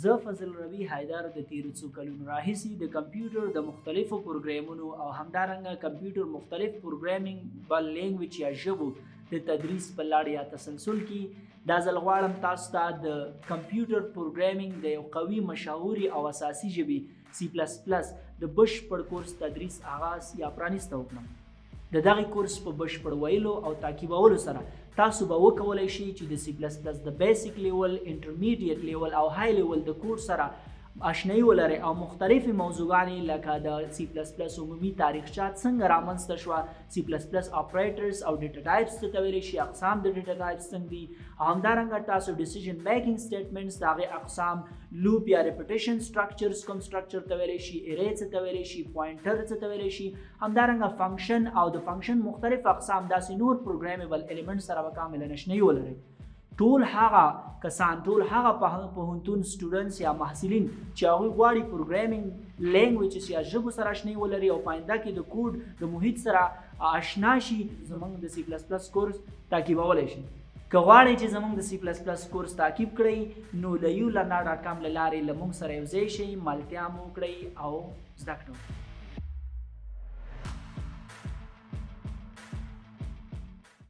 زه فضل ربی حیدر د تیرو څو کلونو راهیسې د کمپیوټر د مختلفو پروګرامونو او همدارنګه کمپیوټر مختلف پروګرامینګ بل لینګویج یا ژبو د تدریس په لړ یا تسلسل کې دا ځل غواړم تاسو ته د کمپیوټر پروګرامینګ د یو قوي مشهوري او اساسي ژبې C++ د بشپړ کورس تدریس آغاز یا پرانیسته وکړم د دغه کورس په بشپړ ویلو او تعقیبولو سره تاسو به وکولای شئ چې د C++ د بیسیک لیول، انټرمیډیټ لیول او های لیول د کورس سره آشنایي ولرئ او مختلفې موضوعګانې لکه د C++ عمومي تاریخچات څنګه رامنځته شوه، C++ اپریټرز او ډیټا ټایپس څه ته ویلی شي، اقسام د ډیټا ټایپس څنګه دي، او همدارنګه تاسو ډیسیژن میکینګ سټیټمنټس د هغې اقسام، لوپ یا ریپیټیشن سټرکچرز کوم سټرکچر ته ویلی شي، ارې څه ته ویلی شي، پوینټر څه ته ویلی شي، همدارنګه فنکشن او د فنکشن مختلف اقسام داسې نور پروګرامبل الیمنټ سره به کامله نشنایي ولرئ. ټول هغه کسان، ټول هغه پوهنتون سټوډنټس یا محصلین چې هغوی غواړي پروګرامینګ لینګویجز یا ژبو سره آشنایي ولري او په آینده کې د کوډ د محیط سره آشنا شي، زموږ د C++ کورس تعقیبولی شي. که غواړئ چې زموږ د C++ کورس تعقیب کړئ نو له ulearna.com له لارې له موږ سره یوځای شئ، ملتیا مو وکړئ او زده کړه وکړئ.